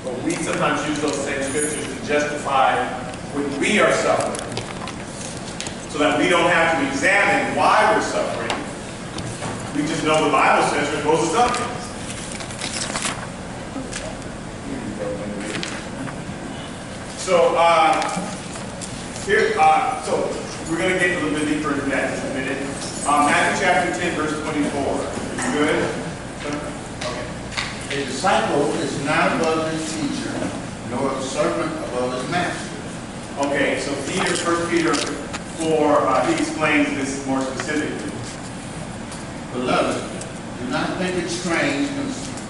But we sometimes use those same scriptures to justify when we are suffering, so that we don't have to examine why we're suffering. We just know the Bible says we're supposed to suffer. So, so we're going to get a little bit deeper into that in just a minute. Matthew chapter 10, verse 24. Are you good? Okay. A disciple is not above his teacher, nor a servant above his master. Okay, so Peter, 1 Peter 4, he explains this more specifically. Beloved, do not think it strange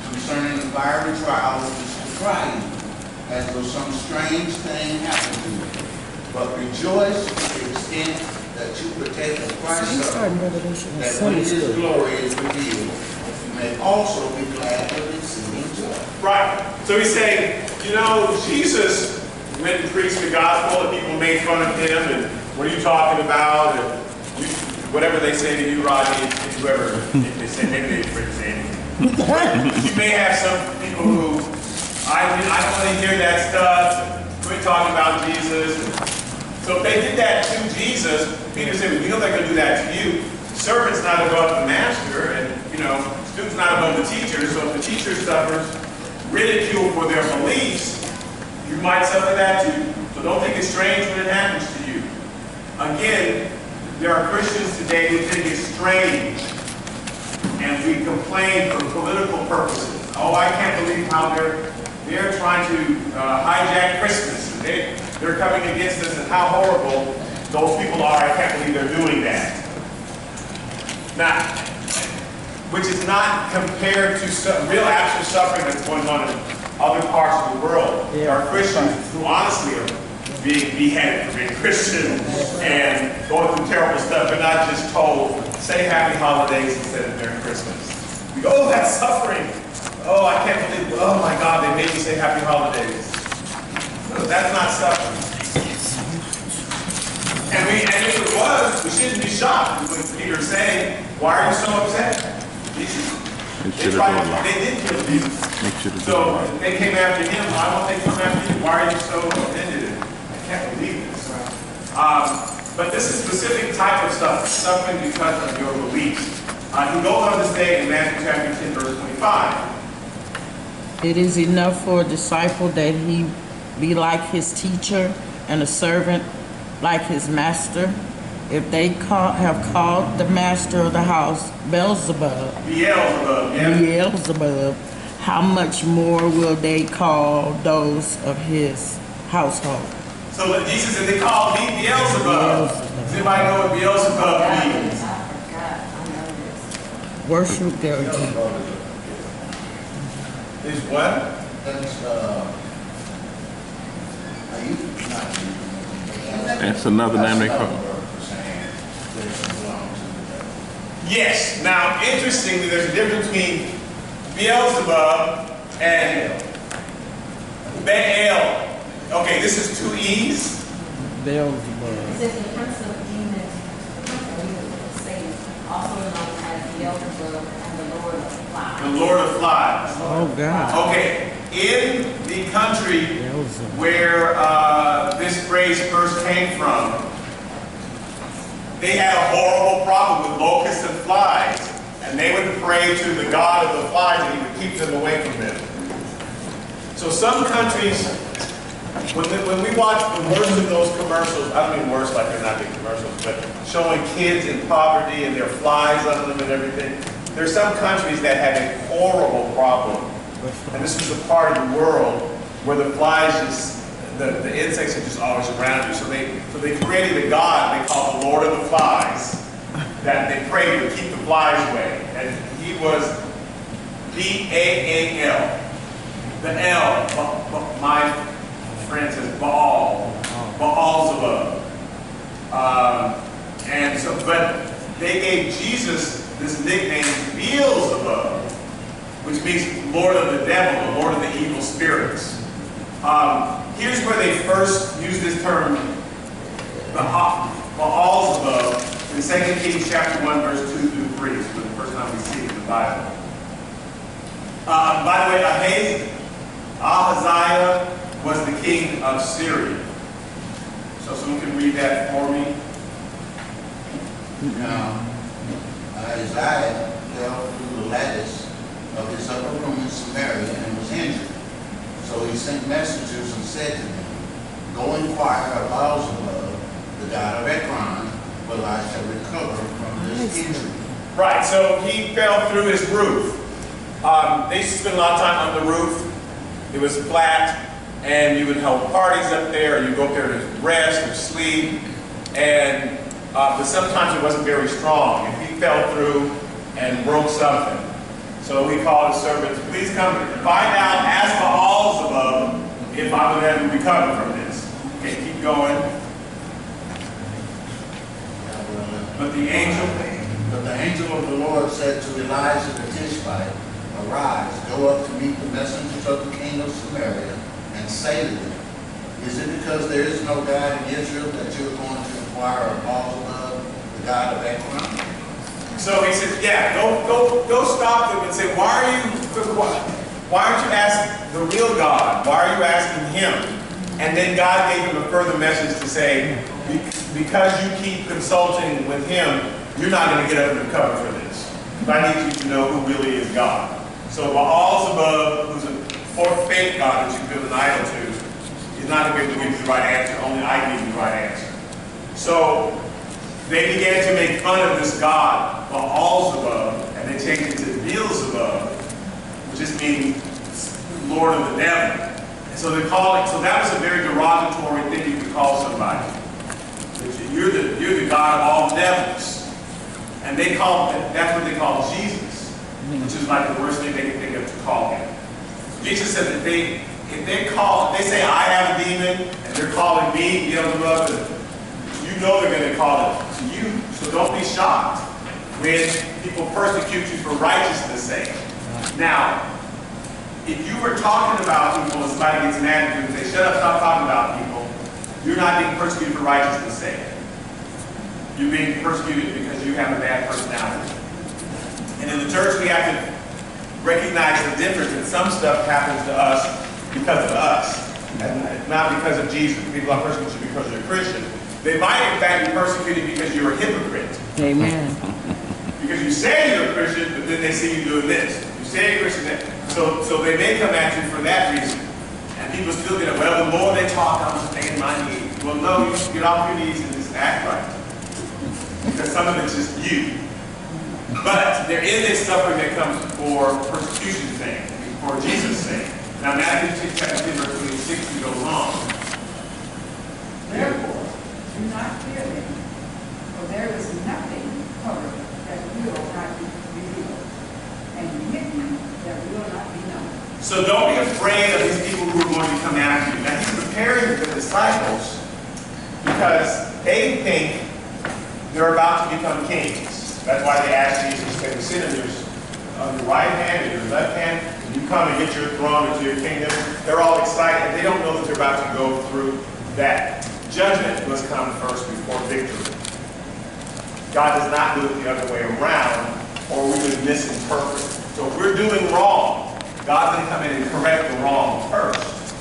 concerning the fiery trial which is to try you, as though some strange thing happened to you. But rejoice to the extent that you partake of Christ's suffering, that when his glory is revealed, you may also be glad with exceeding joy. Right. So he's saying, you know, Jesus went and preached the gospel, and people made fun of him, and what are you talking about? And whatever they say to you, Rodney, and whoever, if they say, maybe they didn't say anything. You may have some people who, I don't want to hear that stuff, quit talking about Jesus. So if they did that to Jesus, Peter said, we know they're going to do that to you. Servant's not above the master, and, you know, student's not above the teacher. So if the teacher suffers ridicule for their beliefs, you might suffer that too. So don't think it's strange when it happens to you. Again, there are Christians today who think it's strange, and we complain for political purposes. Oh, I can't believe how they're trying to hijack Christmas. They're coming against us, and how horrible those people are. I can't believe they're doing that. Now, which is not compared to some real actual suffering that's going on in other parts of the world. There are Christians who honestly are being beheaded for being Christian and going through terrible stuff. They're not just told, say happy holidays instead of Merry Christmas. We go, oh, that's suffering. Oh, I can't believe, oh my God, they made me say happy holidays. No, that's not suffering. And if it was, we shouldn't be shocked when Peter's saying, why are you so upset? Jesus. They did kill Jesus. So they came after him. Why won't they come after you? Why are you so offended? I can't believe this. But this is a specific type of suffering because of your beliefs. He goes on to say in Matthew chapter 10, verse 25. It is enough for a disciple that he be like his teacher and a servant like his master. If they have called the master of the house Beelzebub, how much more will they call those of his household? So Jesus said, they called me Beelzebub. Does anybody know what Beelzebub means? Worship their Is what? That's another name they call it. Yes. Now, interestingly, there's a difference between Beelzebub and Baal. Okay, this is two E's. Beelzebub. It says the prince of demons, Satan, also known as Beelzebub and the Lord of Flies. The Lord of Flies. Oh, God. Okay, in the country where this phrase first came from, they had a horrible problem with locusts and flies, and they would pray to the god of the flies, and he would keep them away from them. So some countries, when we watch the worst of those commercials, I don't mean worse like they're not big commercials, but showing kids in poverty and there are flies on them and everything, there's some countries that have a horrible problem. And this is a part of the world where the flies just, the insects are just always around you. So they created a god they call the Lord of the Flies that they prayed to keep the flies away. And he was B-A-A-L. The L, my friend says Baal, Beelzebub. And so, but they gave Jesus this nickname Beelzebub, which means Lord of the Devil, the Lord of the evil spirits. Here's where they first used this term, Beelzebub, in 2 Kings chapter 1, verse 2 through 3. This is the first time we see it in the Bible. By the way, Ahaziah king of Syria. So someone can read that for me. Now, Isaiah fell through the lattice of his upper room in Samaria and was injured. So he sent messengers and said to them, "Go inquire of Baal-zebub, the god of Ekron, whether I shall recover from this injury." Right, so he fell through his roof. They used to spend a lot of time on the roof. It was flat, and you would hold parties up there, or you go up there to rest or sleep, and but sometimes it wasn't very strong, and he fell through and broke something. So he called his servants, "Please come and find out, ask Baal-zebub if I would ever recover from this." Okay, keep going. But the angel, But the angel of the Lord said to Elijah the Tishbite, "Arise, go up to meet the messengers of the king of Samaria, and say to them, is it because there is no God in Israel that you're going to inquire of Baal-zebub, the god of Ekron?" so he said, yeah, go stop them and say, why aren't you asking the real God? Why are you asking him? And then God gave him a further message to say, because you keep consulting with him, you're not going to get up and recover for this. I need you to know who really is God. So Baal-zebub, who's a fake God that you build an idol to, is not going to be able to give you the right answer. Only I can give you the right answer. So they began to make fun of this God, Baal-zebub, and they changed it to Beelzebub, which just means Lord of the Devil. And so they call it. So that was a very derogatory thing you could call somebody. You're the God of all devils. And that's what they call Jesus, which is like the worst thing they can think of to call him. Jesus said that if they say I have a demon and they're calling me Beelzebub, you know they're going to call it to you. So don't be shocked when people persecute you for righteousness' sake. Now, if you were talking about people and somebody gets mad at you and say, "Shut up, stop talking about people," you're not being persecuted for righteousness' sake. You're being persecuted because you have a bad personality. And in the church, we have to recognize the difference that some stuff happens to us because of us, and not because of Jesus. People are persecuted because you're a Christian. They might, in fact, be persecuted because you're a hypocrite. Amen. Because you say you're a Christian, but then they see you doing this. You say you're a Christian, so they may come at you for that reason. And people still get it. Well, the more they talk, I'm staying my knees. Well, no, you should get off your knees and just act right. Because some of it's just you. But there is a suffering that comes for persecution's sake, for Jesus' sake. Now, Matthew 17, verse 26, we go long. Therefore, do not fear them, for there is nothing covered that will not be revealed, and hidden that will not be known. So don't be afraid of these people who are going to come after you. Now, he's preparing the disciples because they think they're about to become kings. That's why they asked Jesus, "Can you sit on your right hand and your left hand? Can you come and get your throne into your kingdom?" They're all excited. They don't know that they're about to go through that. Judgment must come first before victory. God does not do it the other way around, or we would misinterpret. So if we're doing wrong, God's going to come in and correct the wrong first.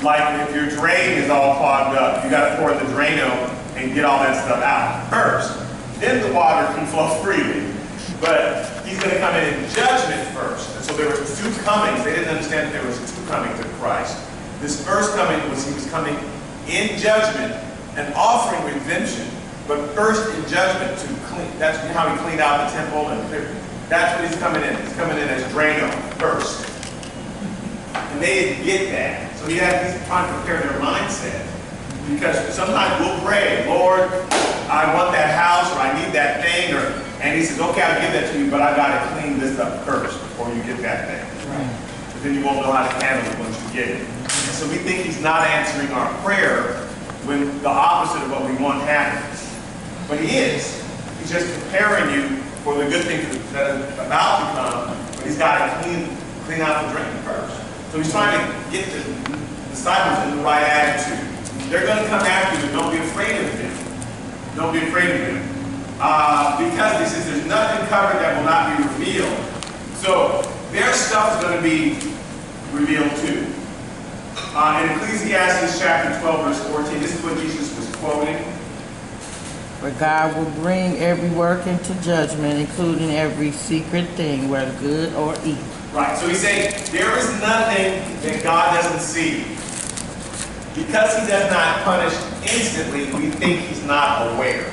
Like if your drain is all clogged up, you got to pour the Drano and get all that stuff out first. Then the water can flow freely. But he's going to come in judgment first. And so there were two comings. They didn't understand that there was two comings of Christ. This first coming was he was coming in judgment and offering redemption, but first in judgment to clean. That's how he cleaned out the temple, and that's what he's coming in. He's coming in as Drano first. And they didn't get that. So he's trying to prepare their mindset. Because sometimes we'll pray, "Lord, I want that house," or "I need that thing," and he says, "Okay, I'll give that to you, but I got to clean this up first before you get that thing." Right. But then you won't know how to handle it once you get it. And so we think he's not answering our prayer when the opposite of what we want happens. But he is. He's just preparing you for the good things that are about to come, but he's got to clean out the drain first. So he's trying to get the disciples in the right attitude. They're going to come after you, but don't be afraid of them. Don't be afraid of them. Because he says there's nothing covered that will not be revealed. So their stuff is going to be revealed too. In Ecclesiastes chapter 12, verse 14, this is what Jesus was quoting. For God will bring every work into judgment, including every secret thing, whether good or evil. Right, so he's saying there is nothing that God doesn't see. Because he does not punish instantly, we think he's not aware.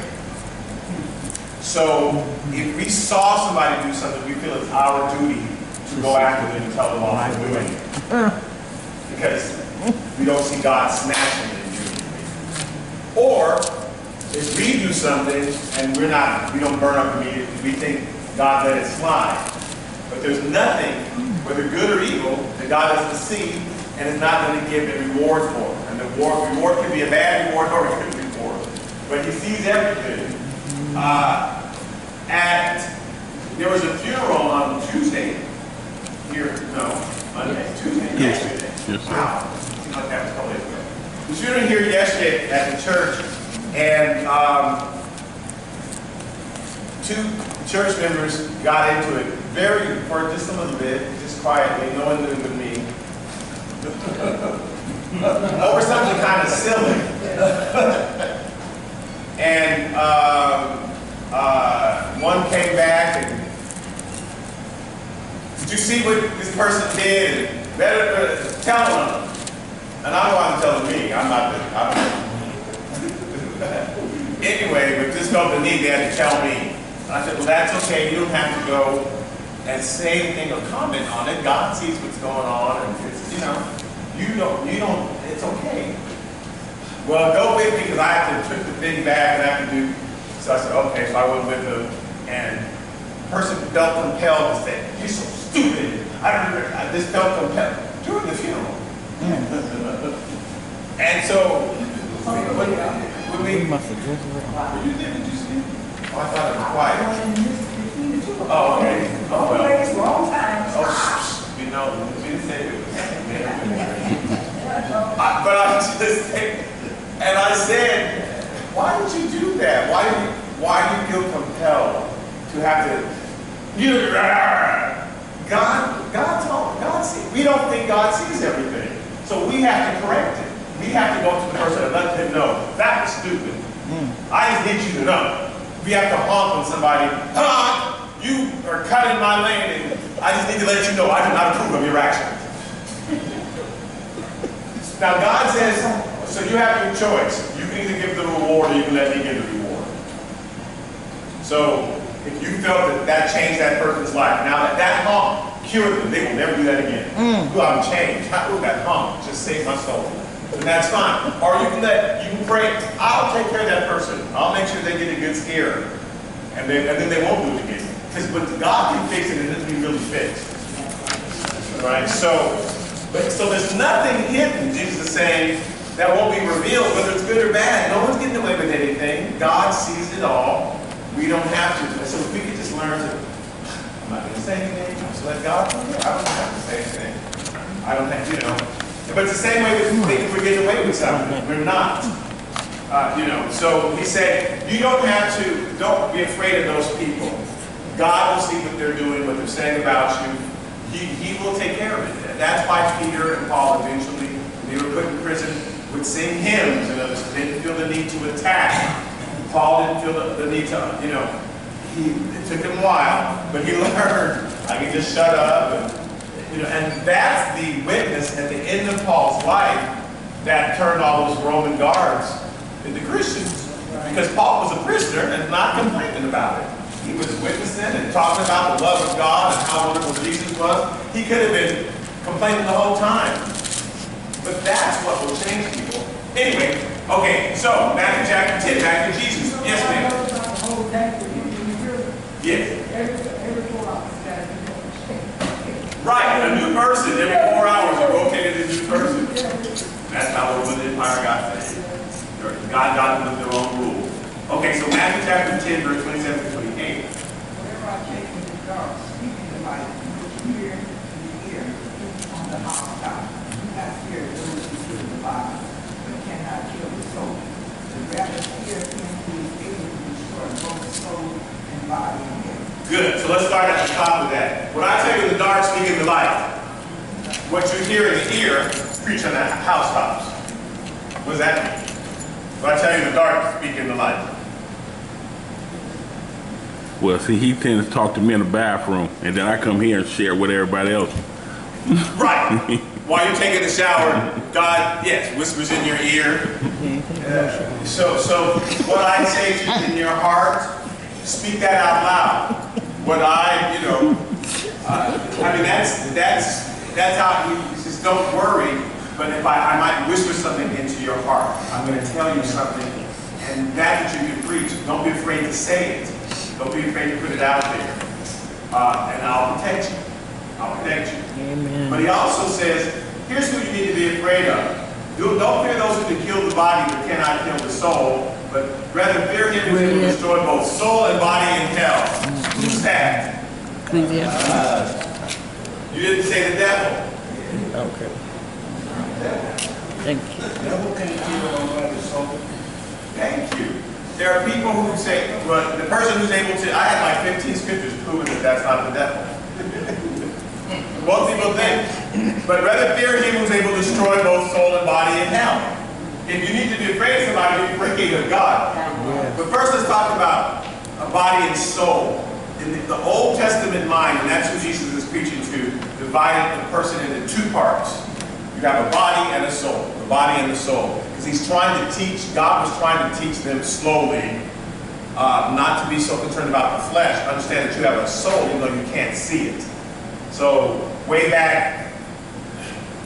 So if we saw somebody do something, we feel it's our duty to go after them and tell them off for doing it. Because we don't see God snatching it immediately. Or if we do something and we don't burn up immediately, we think God let it slide. But there's nothing, whether good or evil, that God doesn't see and is not going to give a reward for. And the reward can be a bad reward or a good reward. But he sees everything. There was a funeral on Tuesday here, Monday, Tuesday, yesterday. Yes, sir. Wow, seems like that was a couple days ago. The funeral here yesterday at the church, and two church members got into it for just a little bit, just quietly, no one knew but me, over something kind of silly. And one came back and, did you see what this person did? And better tell them. And I know I'm telling me, I'm not. Anyway, but this felt the need, they had to tell me. And I said, well, that's okay. You don't have to go and say anything or comment on it. God sees what's going on, and it's, you don't. It's okay. Well, go with me because I have to put the thing back and I have to do. So I said, okay. So I went with them, and the person felt compelled to say, "You're so stupid." I just felt compelled during the funeral. And so when we must have just read. you did you see? Oh, I thought it was quiet. Oh, okay. Oh, well. Wrong time. Oh, we didn't say it was. But I was just saying, and I said, why did you do that? Why do you feel compelled to have to, God sees. We don't think God sees everything. So we have to correct it. We have to go to the person and let them know, that was stupid. I just need you to know. We have to honk on somebody, you are cutting my lane, and I just need to let you know I do not approve of your actions. Now God says, so you have your choice. You can either give the reward or you can let me give the reward. So if you felt that changed that person's life, now that honk cured them, they will never do that again. Ooh, I'm changed. Ooh, that honk just saved my soul. And that's fine. Or you can pray, I'll take care of that person. I'll make sure they get a good scare. And then they won't do it again. But God can fix it and it doesn't be really fixed. Right? So there's nothing hidden, Jesus is saying, that won't be revealed, whether it's good or bad. No one's getting away with anything. God sees it all. We don't have to. So if we could just learn to, I'm not going to say anything. Just let God know. I don't have to say anything. I don't have, But it's the same way with thinking we're getting away with something. We're not. So he said, don't be afraid of those people. God will see what they're doing, what they're saying about you. He will take care of it. That's why Peter and Paul eventually, when they were put in prison, would sing hymns and didn't feel the need to attack. Paul didn't feel the need to, it took him a while, but he learned. I can just shut up. And that's the witness at the end of Paul's life that turned all those Roman guards into Christians. Because Paul was a prisoner and not complaining about it. He was witnessing and talking about the love of God and how wonderful Jesus was. He could have been complaining the whole time. But that's what will change people. Anyway, okay, so Matthew chapter 10, back to Jesus. Yes, ma'am. Yes. Right, a new person every 4 hours are rotated a new person. That's how the Roman Empire got saved. God got them with their own rule. Okay, so Matthew chapter 10, verse 27 to 28. Whatever I take in the dark, speak in the light, which hear in the ear on the housetop. Do not fear those who kill the body, but cannot kill the soul. But rather fear him who is able to destroy both soul and body in hell. Good, so let's start at the top of that. When I tell you in the dark, speak in the light. what you hear in the ear, preach on the housetops. What does that mean? What I tell you in the dark, speak in the light. Well, see, he tends to talk to me in the bathroom, and then I come here and share with everybody else. Right. While you're taking a shower, God, yes, whispers in your ear. So what I say to you in your heart, speak that out loud. What I, I mean, that's how you just don't worry. But if I might whisper something into your heart, I'm going to tell you something, and that you can preach. Don't be afraid to say it. Don't be afraid to put it out there. And I'll protect you. I'll protect you. Amen. But he also says, here's who you need to be afraid of. Don't fear those who can kill the body but cannot kill the soul, but rather fear him who can destroy both soul and body in hell. Who's that? You didn't say the devil. Okay. Thank you. The devil can't kill nobody's soul. Thank you. There are people who say, well, the person who's able to, I had like 15 scriptures proving that that's not the devil. Most people think. But rather fear him who's able to destroy both soul and body in hell. If you need to be afraid of somebody, be afraid of God. But first let's talk about a body and soul. In the Old Testament mind, and that's who Jesus is preaching to, divided the person into two parts. You have a body and a soul. The body and the soul. Because he's trying to teach, God was trying to teach them slowly, not to be so concerned about the flesh. Understand that you have a soul even though you can't see it. So way back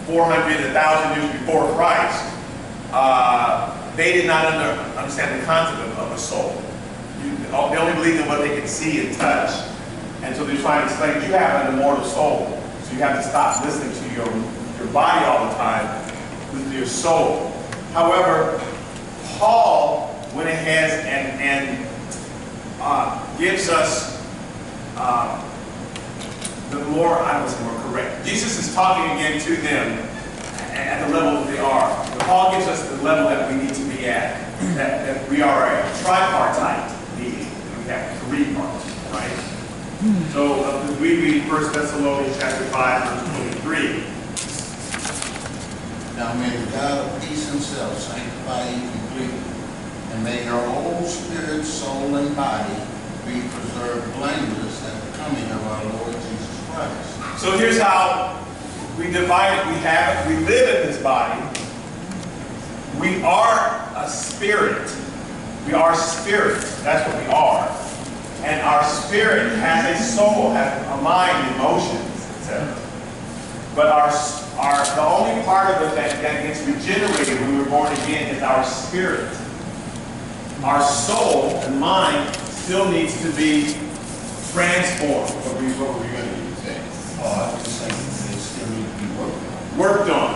400, 1,000 years before Christ, they did not understand the concept of a soul. They only believed in what they could see and touch. And so they're trying to explain you have an immortal soul. So you have to stop listening to your body all the time, listen to your soul. However, Paul went ahead and gives us the more, I was more correct. Jesus is talking again to them at the level that they are. But Paul gives us the level that we need to be at. That we are a tripartite being. We have three parts, right? So we read 1 Thessalonians chapter 5, verse 23. Now may the God of peace himself sanctify you completely, and may your whole spirit, soul, and body be preserved blameless at the coming of our Lord Jesus Christ. So here's how we divide it. We live in this body. We are a spirit. We are spirit. That's what we are. And our spirit has a soul, has a mind, emotions, etc. But the only part of it that gets regenerated when we were born again is our spirit. Our soul and mind still needs to be transformed. What were we going to say? I was just saying they still need to be Worked on.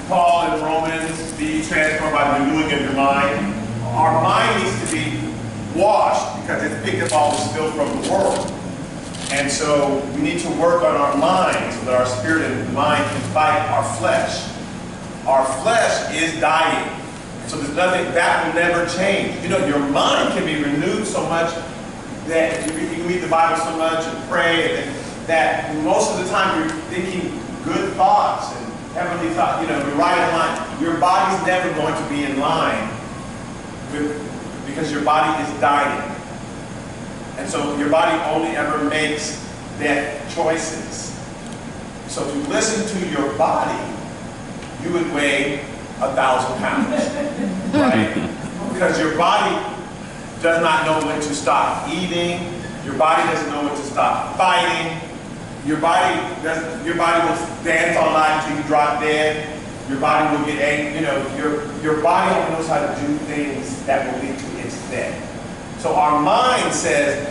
Paul in Romans, be transformed by the renewing of your mind. Our mind needs to be washed because it's picked up all the filth from the world. And so we need to work on our mind so that our spirit and mind can fight our flesh. Our flesh is dying. So there's nothing, that will never change. Your mind can be renewed so much that you can read the Bible so much and pray that most of the time you're thinking good thoughts and heavenly thoughts. You're right in line. Your body's never going to be in line because your body is dying. And so your body only ever makes death choices. So to listen to your body, you would weigh 1,000 pounds. Right? Because your body does not know when to stop eating. Your body doesn't know when to stop fighting. Your body will dance all night until you drop dead. Your body will get angry. Your body only knows how to do things that will lead to its death. So our mind says,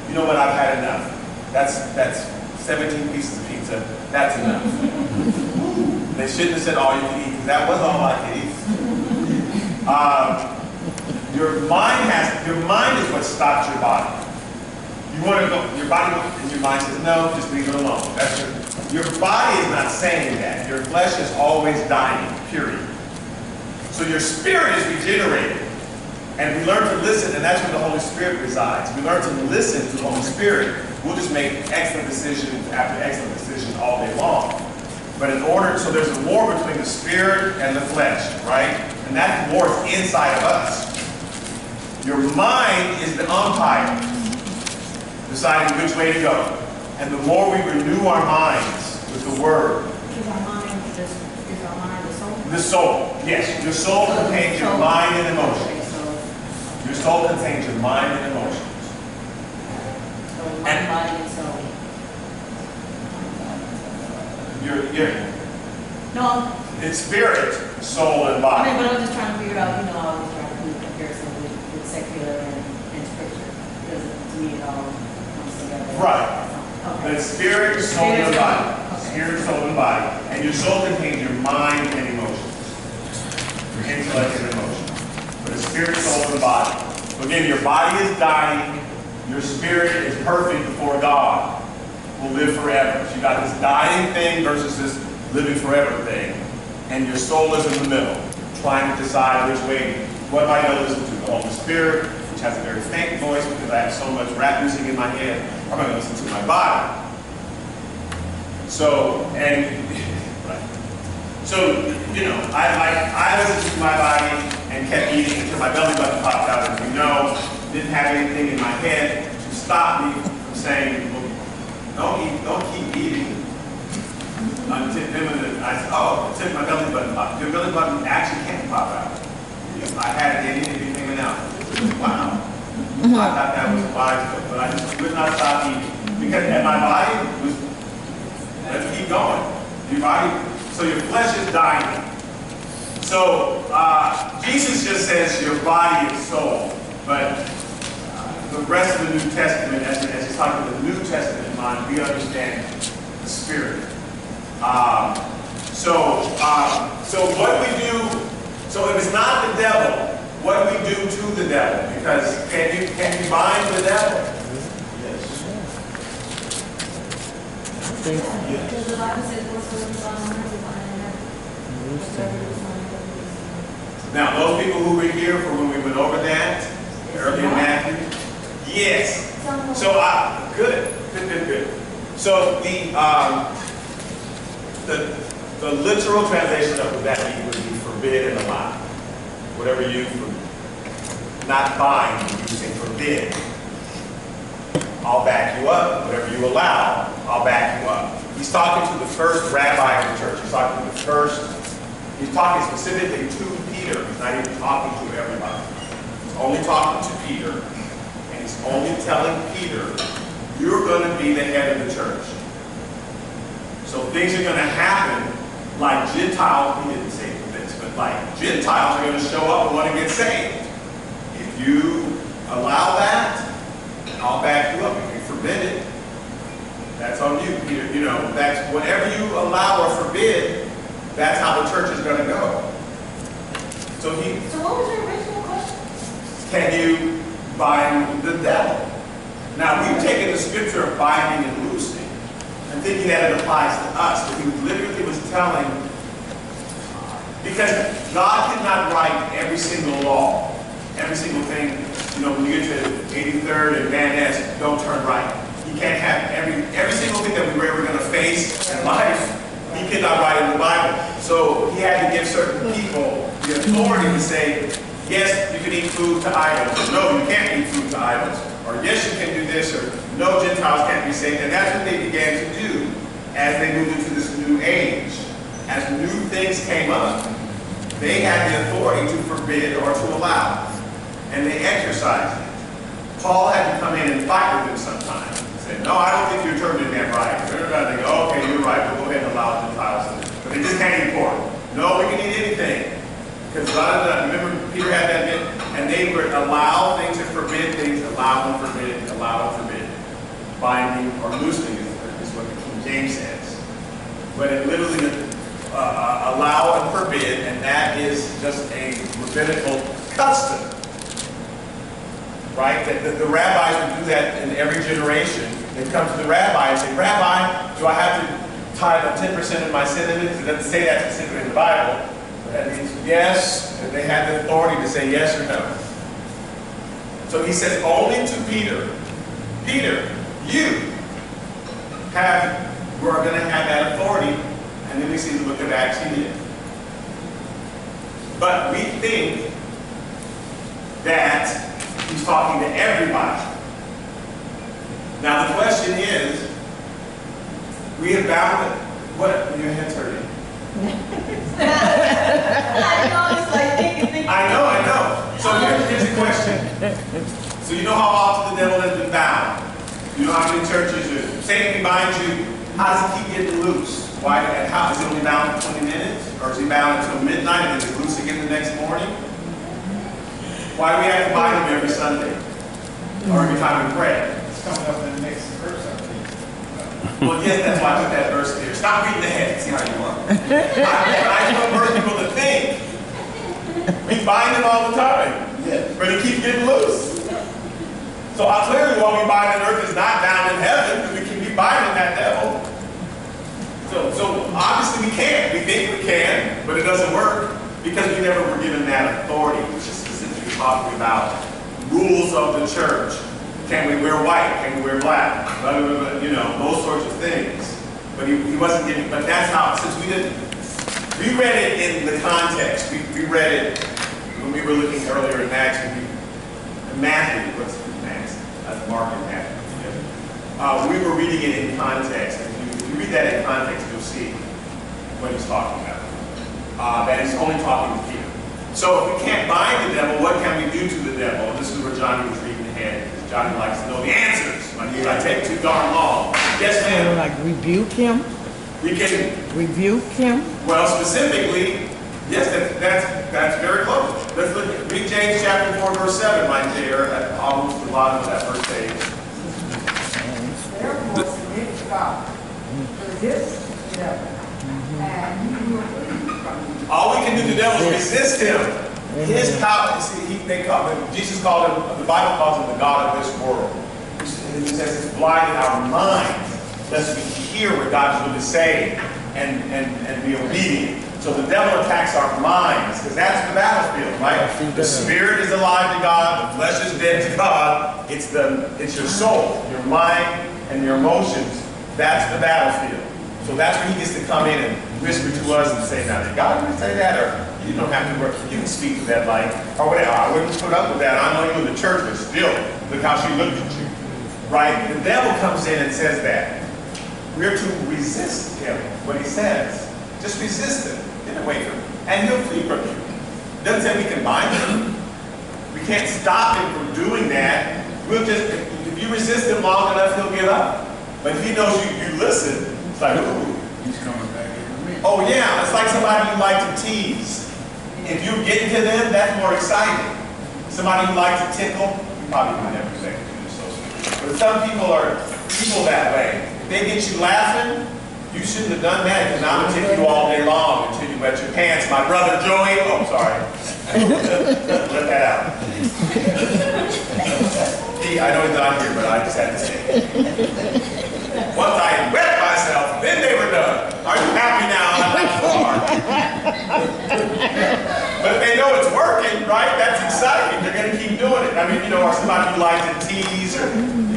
you know what, I've had enough. That's 17 pieces of pizza. That's enough. They shouldn't have said all you can eat, because that was all I could eat. Your mind is what stops your body. You want to go, your body and your mind says, no, just leave it alone. Your body is not saying that. Your flesh is always dying, period. So your spirit is regenerated. And we learn to listen, and that's where the Holy Spirit resides. We learn to listen to the Holy Spirit. We'll just make excellent decisions after excellent decisions all day long. But in order, so there's a war between the spirit and the flesh, right? And that war is inside of us. Your mind is the umpire, deciding which way to go. And the more we renew our minds with the Word. Is our mind the soul? The soul, yes. Your soul contains your mind and emotions. Your soul contains your mind and emotions. So mind, body, and soul. No, It's spirit, soul, and I body. mean, but I'm just trying to figure out, I was trying to do a comparison with secular and scripture. Because to me, it all comes together. Right. Okay. But spirit, soul, and body. Okay. Spirit, soul, and body. And your soul contains your mind and emotions. Your intellect and emotions. But the spirit, soul, and body. So again, your body is dying. Your spirit is perfect before God. Will live forever. So you got this dying thing versus this living forever thing. And your soul is in the middle, trying to decide which way, what am I going to listen to? The Holy Spirit, which has a very faint voice because I have so much rap music in my head, or am I going to listen to my body? So, right. So, I listened to my body and kept eating until my belly button popped out, as you know. Didn't have anything in my head to stop me from saying, well, don't keep eating. Until I said, until my belly button popped. Your belly button actually can't pop out. If I had it in, it'd be hanging out. Wow. I thought that was wise, but I just would not stop eating. Because my body was, let's keep going. Your body, so your flesh is dying. So Jesus just says your body is soul. But the rest of the New Testament, as he's talking about the New Testament in mind, we understand the Spirit. So what we do, so if it's not the devil, what do we do to the devil? Because can you bind the devil? Yes. Because the Bible says, whatsoever is bound on earth is bound in heaven. Whatsoever is bound in heaven. Now, those people who were here for when we went over that, early in Matthew, yes. So, good. So the literal translation of that would be forbid and allow. Whatever you, not bind, you say forbid. I'll back you up. Whatever you allow, I'll back you up. He's talking to the first rabbi of the church. He's talking specifically to Peter. He's not even talking to everybody. He's only talking to Peter. And he's only telling Peter, you're going to be the head of the church. So things are going to happen like Gentiles, he didn't say this, but like Gentiles are going to show up and want to get saved. If you allow that, I'll back you up. If you forbid it, that's on you, Peter. That's whatever you allow or forbid, that's how the church is going to go. So what was your original question? can you bind the devil? Now, we've taken the scripture of binding and loosing and thinking that it applies to us, but he literally was telling, because God did not write every single law, every single thing, when you get to 83rd and Van Ness, don't turn right. He can't have every single thing that we're ever going to face in life, he could not write in the Bible. So he had to give certain people the authority to say, yes, you can eat food to idols, or no, you can't eat food to idols, or yes, you can do this, or no, Gentiles can't be saved. And that's what they began to do as they moved into this new age. As new things came up, they had the authority to forbid or to allow. And they exercised it. Paul had to come in and fight with them sometimes. He said, no, I don't think you're interpreting that right. They go, okay, you're right, we'll go ahead and allow Gentiles. But they just can't eat pork. No, we can eat anything. Because a lot of the, remember Peter had that bit, and they would allow things and forbid things, allow and forbid, allow and forbid. Binding or loosing is what the King James says. But it literally allow and forbid, and that is just a rabbinical custom. Right? That the rabbis would do that in every generation. They'd come to the rabbi and say, Rabbi, do I have to tithe up 10% of my sentiments? It doesn't say that specifically in the Bible. That means yes, and they had the authority to say yes or no. So he says only to Peter, Peter, you we're going to have that authority. And then we see the book of Acts, he did. But we think that he's talking to everybody. Now the question is, we have bound it. What? Your head's hurting. I know. So here's the question. So you know how often the devil has been bound. You know how many churches Satan binds you. How does he keep getting loose? Why? How is he only bound for 20 minutes? Or is he bound until midnight and then he's loose again the next morning? Why do we have to bind him every Sunday? Or every time we pray? It's coming up in the next verse, I think. Well, yes, that's why I put that verse there. Stop reading ahead. See how you are. I just want people to think. We bind him all the time. Yes. But he keeps getting loose. So clearly what we bind on earth is not bound in heaven, because we can be binding that devil. So obviously we can't. We think we can, but it doesn't work because we never were given that authority, which is specifically talking about rules of the church. Can we wear white? Can we wear black? You know, those sorts of things. But he wasn't giving, but that's how, since we read it in the context. We read it when we were looking earlier in Acts. Matthew, what's Acts? That's Mark and Matthew. We were reading it in context. If you read that in context, you'll see what he's talking about. That he's only talking to Peter. So if we can't bind the devil, what can we do to the devil? And this is where Johnny was reading ahead. Johnny likes to know the answers. I take too darn long. Yes, ma'am. Like rebuke him? We can Rebuke him? Well, specifically, yes, that's very close. Let's look at read James chapter 4, verse 7 right there at almost the bottom of that first page. Therefore, submit to God. Resist the devil, and he will flee from you. All we can do to the devil is resist him. His power, see, Jesus called him, the Bible calls him the God of this world. He says it's blinding our minds, lest we hear what God is going to say and be obedient. So the devil attacks our minds, because that's the battlefield, right? The spirit is alive to God, the flesh is dead to God. It's your soul, your mind, and your emotions. That's the battlefield. So that's where he gets to come in and whisper to us and say, now, did God really say that? Or you don't have to work. You can speak to that like, or whatever. I wouldn't put up with that. I know you in the church, but still, look how she looked at you. Right? The devil comes in and says that. We're to resist him, what he says. Just resist him. Get away from him. And he'll flee from you. It doesn't say we can bind him. We can't stop him from doing that. We'll just, if you resist him long enough, he'll give up. But if he knows you listen, it's like, ooh. He's coming back in me. Oh yeah, it's like somebody you like to tease. If you get to them, that's more exciting. Somebody you like to tickle, you probably would never say to. But some people are people that way. If they get you laughing, you shouldn't have done that, because I'm going to tickle you all day long until you wet your pants. My brother Joey, oh, sorry. Let that out. I know he's not here, but I just had to say it. Once I wet myself, then they were done. Are you happy now? I'm not so hard. But if they know it's working, right, that's exciting. They're going to keep doing it. I mean, you know, or somebody you like to tease, or,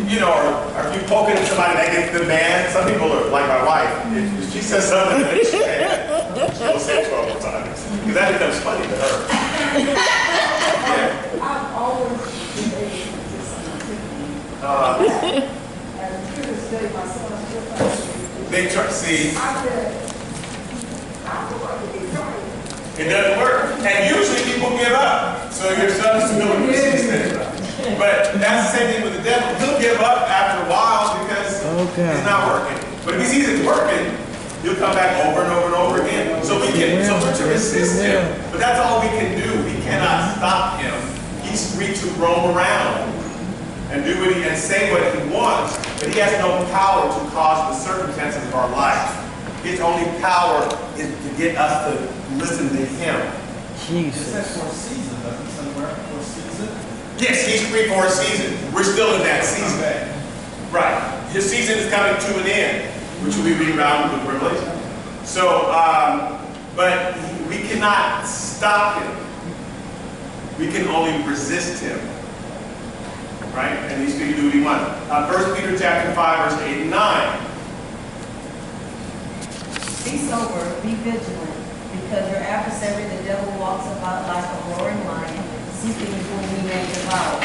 you know, or if you poking at somebody that gets them mad. Some people are like my wife. If she says something that makes you mad, she'll say it 12 times. Because that becomes funny to her. Yeah. I've always been able to just and to this day, my son still tries They try, see, I said, I don't want to be trying. it doesn't work. And usually people give up. So your son's still resistant. But that's the same thing with the devil. He'll give up after a while because it's not working. But if he sees it's working, he'll come back over and over and over again. So we're to resist him. But that's all we can do. We cannot stop him. He's free to roam around and do what and say what he wants, but he has no power to cause the circumstances of our life. His only power is to get us to listen to him. It says for a season, doesn't it? Somewhere for a season. Yes, he's free for a season. We're still in that season. Right. His season is coming to an end, which will be reading around with Revelation. So, but we cannot stop him. We can only resist him. right? And he's going to do what he wants. 1 Peter chapter 5, verse 8 and 9. Be sober, be vigilant, because your adversary, the devil, walks about like a roaring lion, seeking whom he may devour.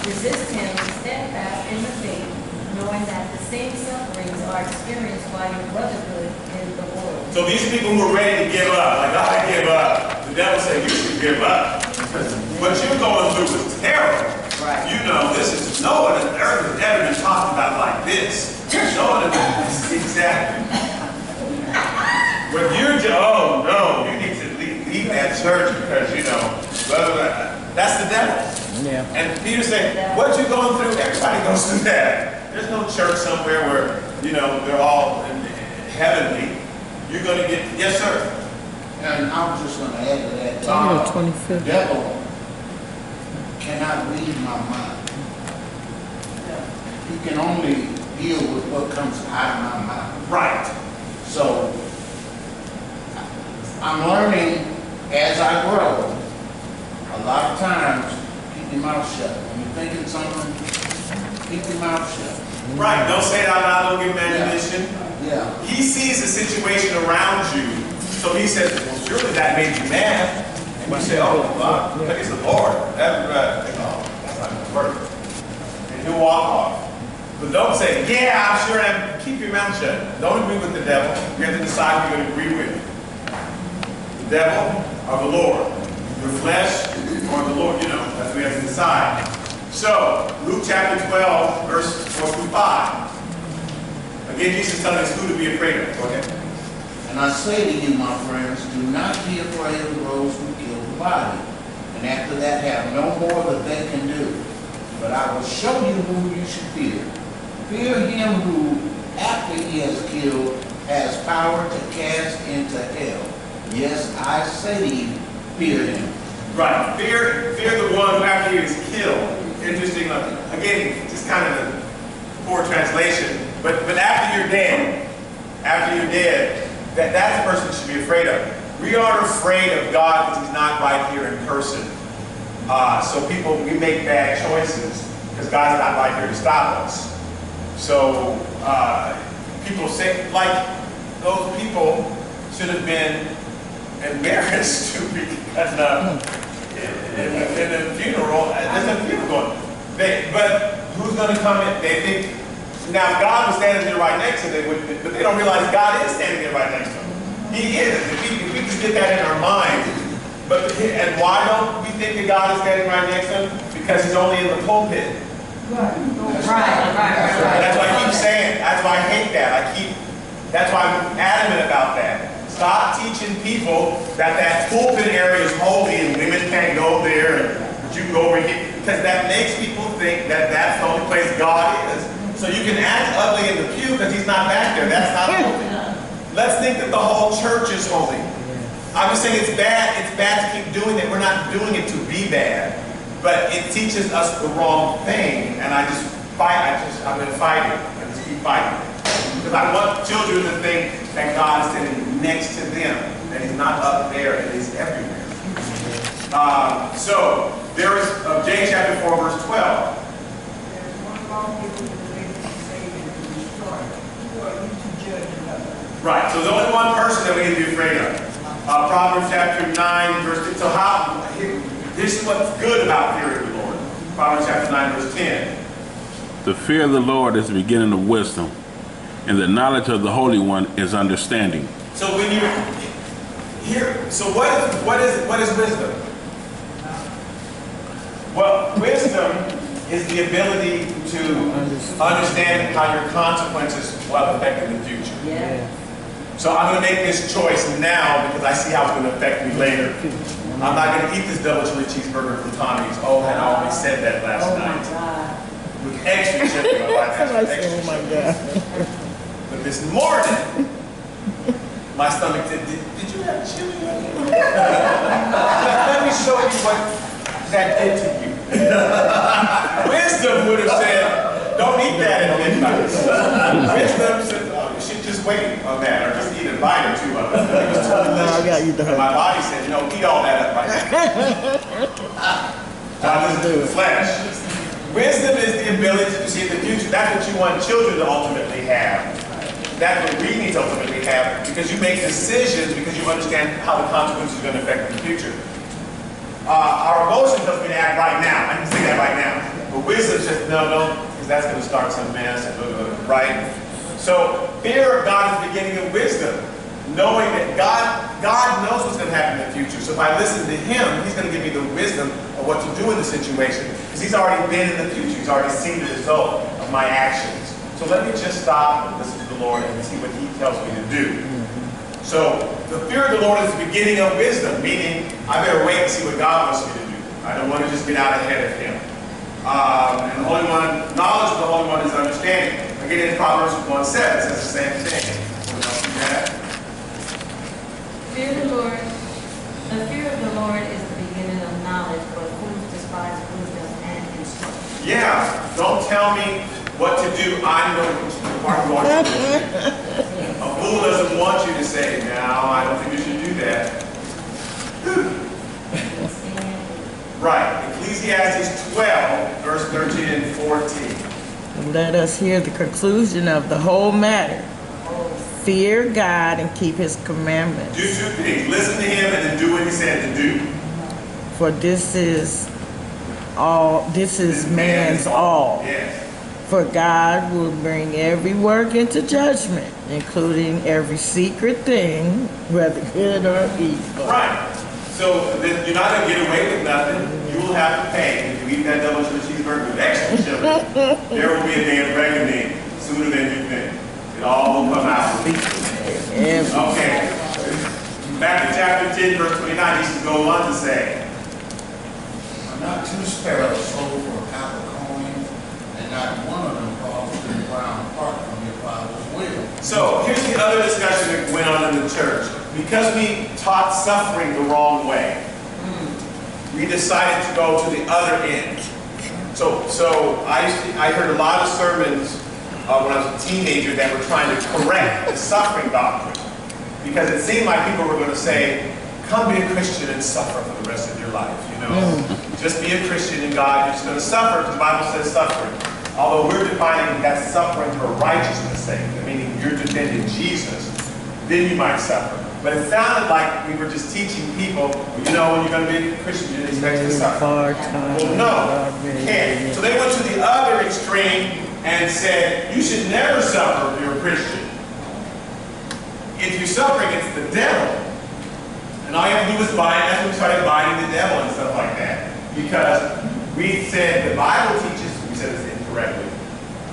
Resist him, steadfast in the faith, knowing that the same sufferings are experienced by your brotherhood in the world. So these people who are ready to give up, like, I give up. The devil said, you should give up. What you're going through is terrible. Right. You know, this is, no one on earth has ever been talked about like this. No one has, exactly. When you're just, oh no, you need to leave that church because, you know, blah, blah, blah. That's the devil. Yeah. And Peter said, what you going through? Everybody goes through that. There's no church somewhere where, you know, they're all heavenly. You're going to get, yes sir. And I'm just going to add to that. April 25th. The devil cannot read my mind. He can only deal with what comes out of my mouth. Right. So I'm learning as I grow. A lot of times, keep your mouth shut. When you're thinking something, keep your mouth shut. Right. Don't say it out loud. Don't give ammunition. Yeah. He sees the situation around you. So he says, well, surely that made you mad. And you say, oh, wow, praise the Lord. That's not going to work. And he'll walk off. But don't say, yeah, I'm sure. And keep your mouth shut. Don't agree with the devil. You have to decide who you're going to agree with. The devil or the Lord. Your flesh or the Lord. You know, that's what we have to decide. So, Luke chapter 12, verse 4 through 5. Again, Jesus is telling us who to be afraid of. Go ahead. And I say to you, my friends, do not be afraid of those who kill the body, and after that have no more that they can do. But I will show you who you should fear. Fear him who, after he has killed, has power to cast into hell. Yes, I say to you, fear him. Right. Fear the one who after he is killed. Interesting. Again, just kind of a poor translation. But after you're dead, that's the person you should be afraid of. We aren't afraid of God because he's not right here in person. So we make bad choices because God's not right here to stop us. So people say, like, those people should have been embarrassed to be in a funeral. There's a funeral going. But who's going to come in? They think, now if God was standing there right next to them, but they don't realize God is standing there right next to them. He is. If we just get that in our mind. And why don't we think that God is standing right next to him? Because he's only in the pulpit. Right. That's why I keep saying, that's why I hate that. That's why I'm adamant about that. Stop teaching people that pulpit area is holy and women can't go there, but you can go over here. Because that makes people think that that's the only place God is. So you can act ugly in the pew because he's not back there. That's not holy. Let's think that the whole church is holy. I'm just saying it's bad to keep doing it. We're not doing it to be bad. But it teaches us the wrong thing. And I'm going to fight it. I just keep fighting it. Because I want children to think that God is sitting next to them. That he's not up there and he's everywhere. So there is James chapter 4, verse 12. There's one lawgiver that makes you save and to destroy. Who are you to judge another? Right, so there's only one person that we need to be afraid of. Proverbs chapter 9, verse 10. So this is what's good about fearing the Lord. Proverbs chapter 9, verse 10. The fear of the Lord is the beginning of wisdom, and the knowledge of the Holy One is understanding. So when you here, so what is wisdom? Well, wisdom is the ability to understand how your consequences will affect in the future. Yeah. So I'm going to make this choice now because I see how it's going to affect me later. I'm not going to eat this double chili cheeseburger from Tommy's. Oh, and I already said that last Oh night. my God. With extra chili. Oh my God. But this morning, my stomach said, did you have chili? Let me show you what that did to you. Wisdom would have said, don't eat that at midnight. Wisdom said, oh, you should just wait on that, or just eat a bite or two of it. It was too delicious. And my body said, eat all that up right now. Now this is the flesh. Wisdom is the ability to see the future. That's what you want children to ultimately have. That's what we need to ultimately have, because you make decisions because you understand how the consequences are going to affect the future. Our emotions doesn't mean to act right now. I can say that right now. But wisdom says, no, because that's going to start some mess, right? So fear of God is the beginning of wisdom. Knowing that God knows what's going to happen in the future. So if I listen to Him, He's going to give me the wisdom of what to do in the situation. Because He's already been in the future. He's already seen the result of my actions. So let me just stop and listen to the Lord and see what He tells me to do. So the fear of the Lord is the beginning of wisdom, meaning I better wait and see what God wants me to do. I don't want to just get out ahead of Him. And the Holy One, knowledge of the Holy One is understanding. Again, in Proverbs 1:7, it says the same thing. What else do you have? The fear of the Lord is the beginning of knowledge, but fools despise wisdom and instruction. Yeah, don't tell me what to do. I know what you want to do. A fool doesn't want you to say, no, I don't think you should do that. Right, Ecclesiastes 12, verse 13 and 14. Let us hear the conclusion of the whole matter. Fear God and keep His commandments. Do two things. Listen to Him and then do what He said to do. For this is man's all. Yes. For God will bring every work into judgment, including every secret thing, whether good or evil. Right. So then you're not going to get away with nothing. You will have to pay. If you eat that double cheeseburger with extra sugar, there will be a day of reckoning sooner than you think. It all will come out. Okay. Back to chapter 10, verse 29, he should go on to say, Are not two sparrows sold for a half a coin, and not one of them falls to the ground apart from your Father's will? So here's the other discussion that went on in the church. Because we taught suffering the wrong way, we decided to go to the other end. So I heard a lot of sermons when I was a teenager that were trying to correct the suffering doctrine. Because it seemed like people were going to say, come be a Christian and suffer for the rest of your life, you know. Just be a Christian in God, you're just going to suffer because the Bible says suffering. Although we're defining that suffering for righteousness' sake, meaning you're defending Jesus, then you might suffer. But it sounded like we were just teaching people, you know, when you're going to be a Christian, you expect to suffer. Well, no, you can't. So they went to the other extreme and said, you should never suffer if you're a Christian. If you suffer against the devil, and all you have to do is bind, that's when we started binding the devil and stuff like that. Because we said the Bible teaches, we said this incorrectly.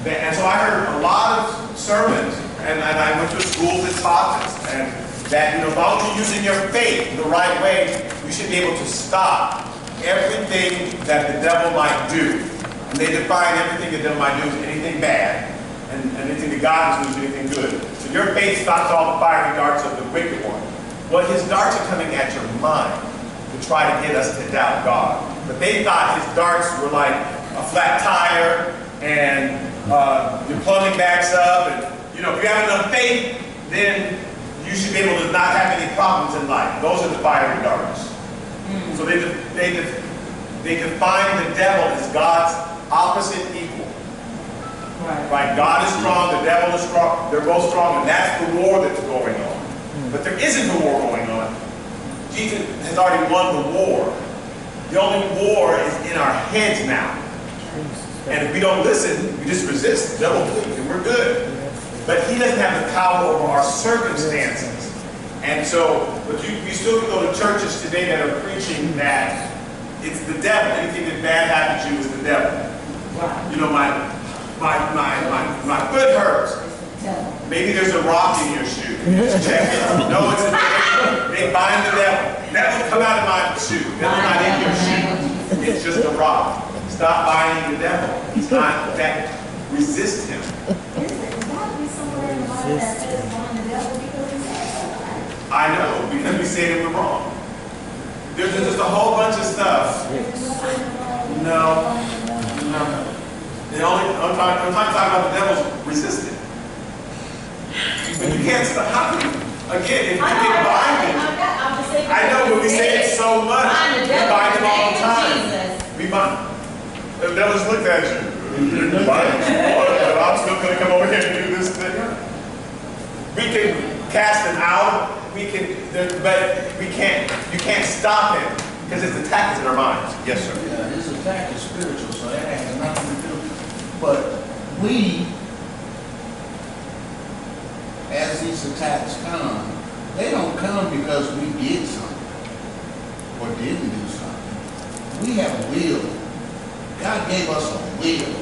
And so I heard a lot of sermons, and I went to schools that taught this, and that, you know, as long as you're using your faith the right way, you should be able to stop everything that the devil might do. And they define everything the devil might do as anything bad, and anything that God is doing is anything good. So your faith stops all the fiery darts of the wicked one. Well, his darts are coming at your mind to try to get us to doubt God. But they thought his darts were like a flat tire, and your plumbing backs up, and, you know, if you have enough faith, then you should be able to not have any problems in life. Those are the fiery darts. So they define the devil as God's opposite equal. Right? God is strong, the devil is strong, they're both strong, and that's the war that's going on. But there isn't a war going on. Jesus has already won the war. The only war is in our heads now. And if we don't listen, we just resist the devil, and we're good. But he doesn't have the power over our circumstances. And so, but you still can go to churches today that are preaching that it's the devil. Anything that bad happens to you is the devil. You know, my foot hurts. Maybe there's a rock in your shoe. Just check it. No, it's a devil. They bind the devil. Devil, come out of my shoe. Devil's not in your shoe. It's just a rock. Stop binding the devil. He's not that. Resist him. I know, because we say that we're wrong. There's just a whole bunch of stuff. No. I'm trying to talk about the devil's resisting. But you can't stop. How can you? Again, if you get binded, I know, but we say it so much. We bind him all the time. We bind. The devil just looked at at you. I'm still going to come over here and do this thing. We can cast him out. But we can't. You can't stop him because his attack is in our minds. Yes, sir. Yeah, his attack is spiritual, so that has nothing to do. But we, as these attacks come, they don't come because we did something or didn't do something. We have a will. God gave us a will.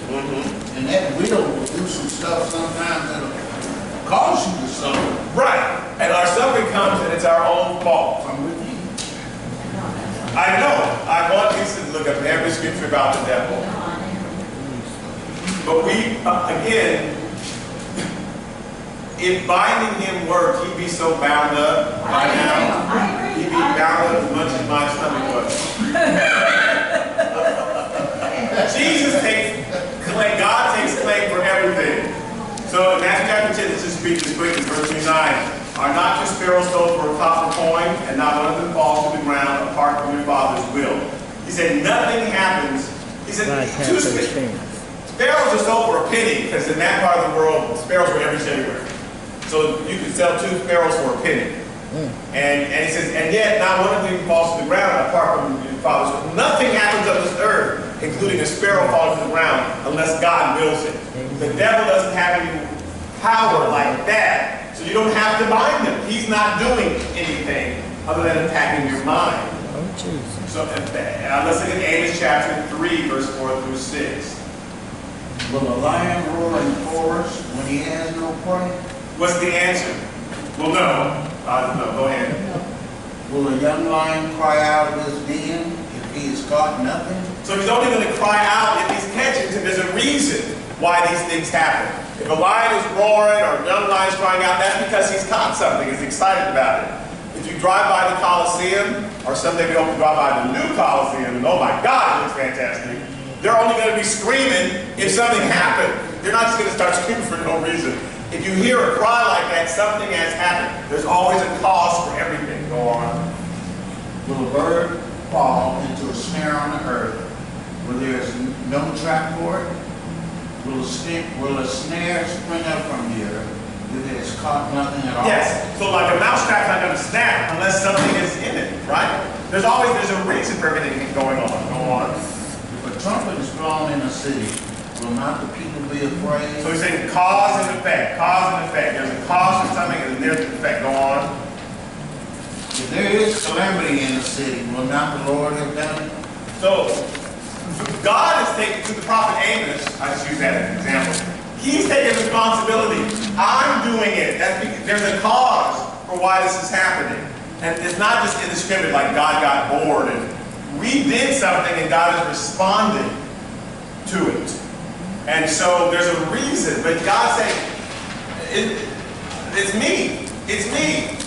And that will do some stuff sometimes that'll cause you to suffer. Right. And our suffering comes and it's our own fault. I'm with you. I know. I want you to look up every scripture about the devil. But we, again, if binding him worked, he'd be so bound up by now. He'd be bound up as much as my stomach was. Jesus takes claim, God takes claim for everything. So in Matthew chapter 10, let's just read this quick, verse 29. Are not two sparrows sold for a copper coin, and not one of them falls to the ground apart from your Father's will? He said, nothing happens. He said, two sparrows are sold for a penny, because in that part of the world, sparrows were everywhere. So you could sell two sparrows for a penny. And he says, and yet not one of them falls to the ground apart from your Father's will. Nothing happens on this earth, including a sparrow falling to the ground, unless God wills it. The devil doesn't have any power like that, so you don't have to bind him. He's not doing anything other than attacking your mind. Oh, Jesus. So let's look at Amos chapter 3, verse 4 through 6. Will a lion roar in forest when he has no prey? What's the answer? Well, no. No, go ahead. Will a young lion cry out of his den if he has caught nothing? So he's only going to cry out if he's catching it. There's a reason why these things happen. If a lion is roaring or a young lion is crying out, that's because he's caught something. He's excited about it. If you drive by the Coliseum, or someday we hope to drive by the new Coliseum, and oh my God, it looks fantastic, they're only going to be screaming if something happened. They're not just going to start screaming for no reason. If you hear a cry like that, something has happened. There's always a cause for everything. Go on. Will a bird fall into a snare on the earth where there is no trap for it? Will a snare spring up from the earth if it has caught nothing at all? Yes. So like a mousetrap's not going to snap unless something is in it, right? There's a reason for everything going on. Go on. If a trumpet is blown in a city, will not the people be afraid? So he's saying cause and effect. Cause and effect. There's a cause for something and there's an effect. Go on. If there is calamity in the city, will not the Lord have done it? So God is taking, to the prophet Amos, I just use that as an example, he's taking responsibility. I'm doing it. There's a cause for why this is happening. And it's not just indiscriminate, like God got bored and we did something and God is responding to it. And so there's a reason, but God's saying, it's me. It's me.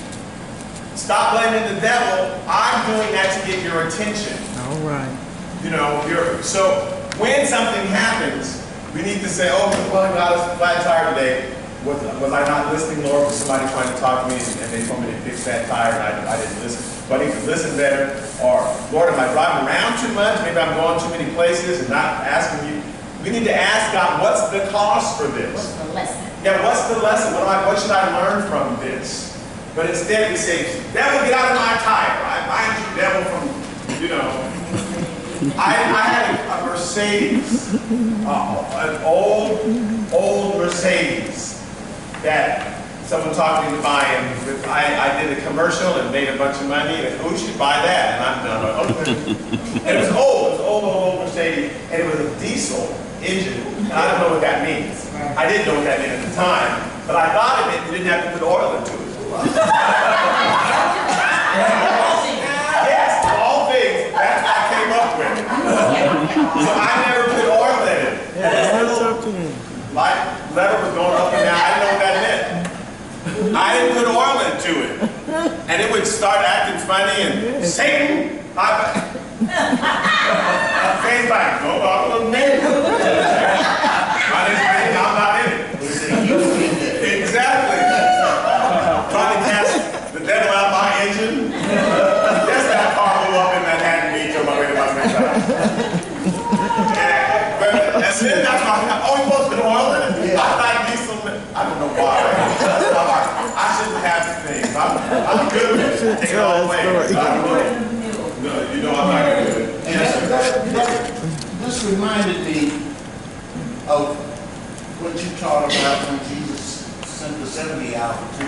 Stop blaming the devil. I'm doing that to get your attention. All right. You know, so when something happens, we need to say, oh, well, God is flat tire today. Was I not listening, Lord? Was somebody trying to talk to me and they told me to fix that tire and I didn't listen? But I need to listen better. Or, Lord, am I driving around too much? Maybe I'm going too many places and not asking you. We need to ask God, what's the cause for this? What's the lesson? Yeah, what's the lesson? What should I learn from this? But instead we say, devil, get out of my tire. I bind you, devil, from, you know. I had a Mercedes, an old Mercedes that someone talked me into buying. I did a commercial and made a bunch of money and who should buy that? And I'm done. Okay. And it was old Mercedes, and it was a diesel engine. And I don't know what that means. I didn't know what that meant at the time, but I thought it meant you didn't have to put oil into it. Yes, all things. That's what I came up with. So I never put oil in it. My lever was going up and down. I didn't know what that meant. I didn't put oil into it. And it would start acting funny and Satan. Face back. Go on with me. I'm not in it. Exactly. Trying to cast the devil out my engine. Yes, that car blew up in Manhattan Beach on my way to my friend's house. But that's it. I'm good with it. Take it all away. No, you know I'm not good with it. And Yes, sir. this reminded me of what you taught about when Jesus sent the 70 out to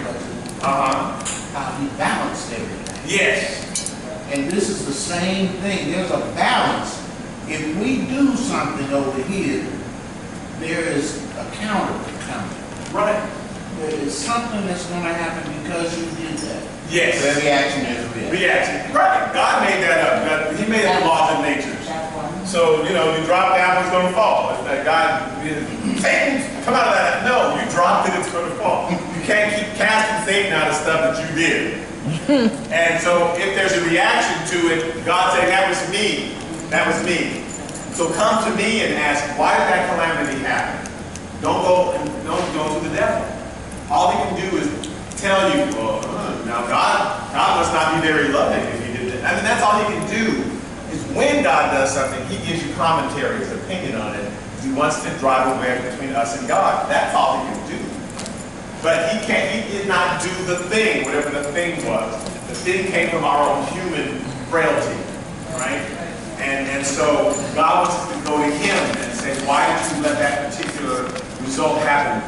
how he balanced everything. Yes. And this is the same thing. There's a balance. If we do something over here, there is a counter coming. Right. There is something that's going to happen because you did that. Yes. The reaction is real. Reaction. Right. God made that up. He made it the laws of nature. So, you know, you drop down, it's going to fall. It's like God, Satan, come out of that. No, you dropped it, it's going to fall. You can't keep casting Satan out of stuff that you did. And so if there's a reaction to it, God saying, that was me. That was me. So come to me and ask, why did that calamity happen? Don't go to the devil. All he can do is tell you, well, now God must not be very loving if he did that. I mean, that's all he can do. Is when God does something, he gives you commentary, his opinion on it. He wants to drive a wedge between us and God. That's all he can do. But he did not do the thing, whatever the thing was. The thing came from our own human frailty, right? And so God wants us to go to him and say, why did you let that particular result happen?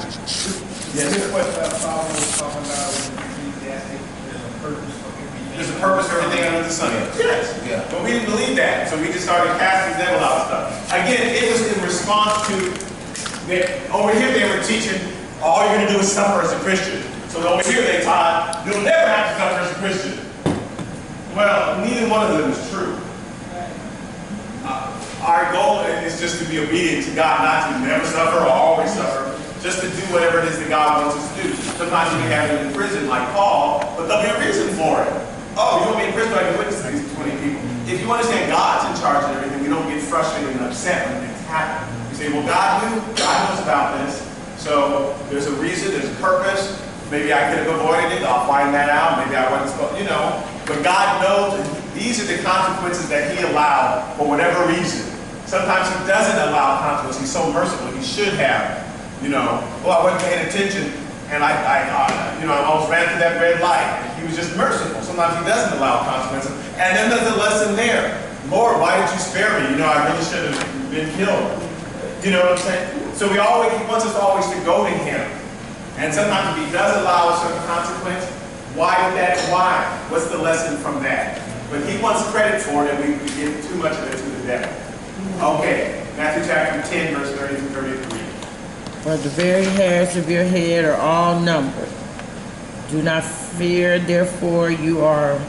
Yes, sir. What Paul was talking about in Ecclesiastic, there's a purpose for everything. There's a purpose for everything under the sun. Yes. Yeah. But we didn't believe that, so we just started casting devil out of stuff. Again, it was in response to, over here they were teaching, all you're going to do is suffer as a Christian. So over here they taught, you'll never have to suffer as a Christian. Well, neither one of them is true. Our goal is just to be obedient to God, not to never suffer or always suffer, just to do whatever it is that God wants us to do. Sometimes you can have it in prison like Paul, but there'll be a reason for it. Oh, you want me in prison, I can witness to these 20 people. If you understand God's in charge of everything, we don't get frustrated and upset when things happen. You say, well, God knows about this, so there's a reason, there's a purpose. Maybe I could have avoided it, I'll find that out. Maybe I wasn't supposed, you know. But God knows, and these are the consequences that he allowed for whatever reason. Sometimes he doesn't allow consequences. He's so merciful. He should have, you know. Well, I wasn't paying attention, and I almost ran through that red light. He was just merciful. Sometimes he doesn't allow consequences. And then there's a lesson there. Lord, why did you spare me? You know, I really should have been killed. You know what I'm saying? So he wants us always to go to him. And sometimes if he does allow a certain consequence, why did that? Why? What's the lesson from that? But he wants credit for it, and we give too much of it to the devil. Okay, Matthew chapter 10, verse 30 through 33. For the very hairs of your head are all numbered. Do not fear, therefore you are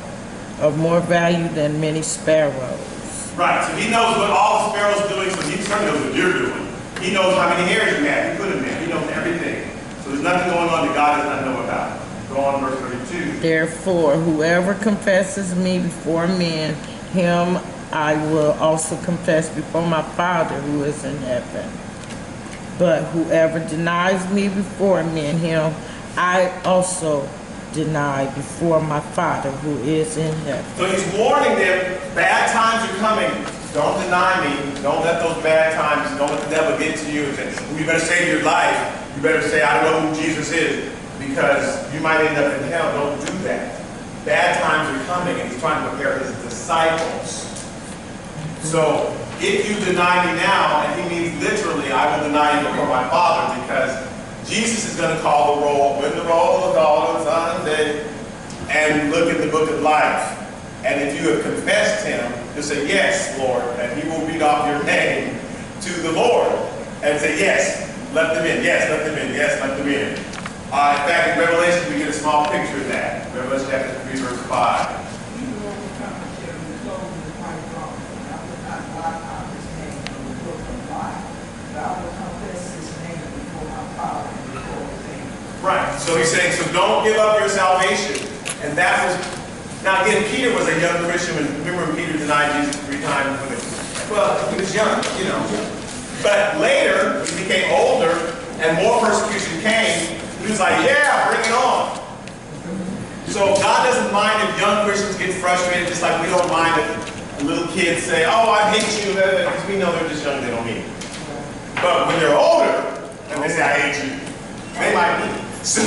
of more value than many sparrows. Right, so he knows what all the sparrows are doing, so he certainly knows what you're doing. He knows how many hairs you have. He put them there. He knows everything. So there's nothing going on that God does not know about. Go on, verse 32. Therefore, whoever confesses me before men, him I will also confess before my Father who is in heaven. But whoever denies me before men, him I also deny before my Father who is in heaven. So he's warning them, bad times are coming. Don't deny me. Don't let those bad times, don't let the devil get to you and say, well, you better save your life. You better say, I don't know who Jesus is, because you might end up in hell. Don't do that. Bad times are coming, and he's trying to prepare his disciples. So if you deny me now, and he means literally, I will deny you before my Father, because Jesus is going to call the roll, win the roll of all on Sunday, and look at the book of life. And if you have confessed him, you'll say, yes, Lord, and he will read off your name to the Lord and say, yes, let them in, yes, let them in, yes, let them in. In fact, in Revelation, we get a small picture of that. Revelation chapter 3, verse 5. Right, so he's saying, so don't give up your salvation. And that was, now again, Peter was a young Christian. Remember when Peter denied Jesus 3 times? Well, he was young, you know. But later, when he became older and more persecution came, he was like, yeah, bring it on. So God doesn't mind if young Christians get frustrated, just like we don't mind if little kids say, oh, I hate you, because we know they're just young, they don't mean it. But when they're older, and they say, I hate you, they might mean it. So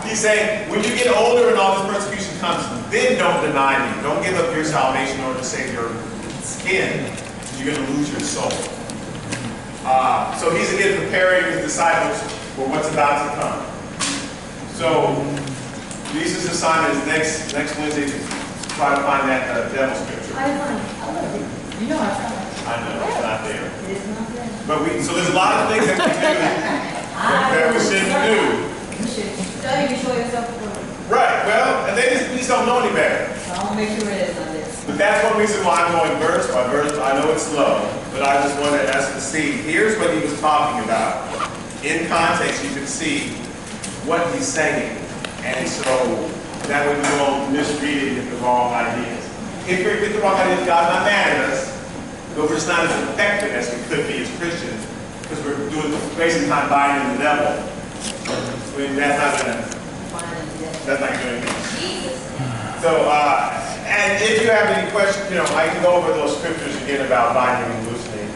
He's saying, when you get older and all this persecution comes, then don't deny me. Don't give up your salvation in order to save your skin. You're going to lose your soul. So he's again preparing his disciples for what's about to come. So Jesus' assignment is next Wednesday to try to find that devil scripture. I love it. You know I tried. I know it's not there. It is not there. But so there's a lot of things that we do that we shouldn't do. You should study to show yourself approved. Right. Well, and they just don't know any better. So I'm gonna make sure it is on this. But that's one reason why I'm going verse by verse. I know it's slow, but I just wanted us to see. Here's what he was talking about. In context, you can see what he's saying. And so that way we won't misread it and get the wrong ideas. If we get the wrong ideas, God's not mad at us. But we're just not as effective as we could be as Christians because we're wasting time buying the devil. I mean, that's not going to do anything. Jesus. So, and if you have any questions, I can go over those scriptures again about binding and loosening.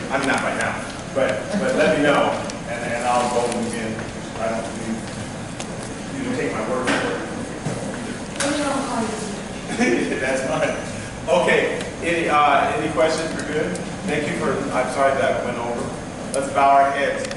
I mean, not right now, but let me know, and I'll go again. I don't need you to take my word for it. That's fine. Okay. Any questions? We're good. Thank you for. I'm sorry that went over. Let's bow our heads.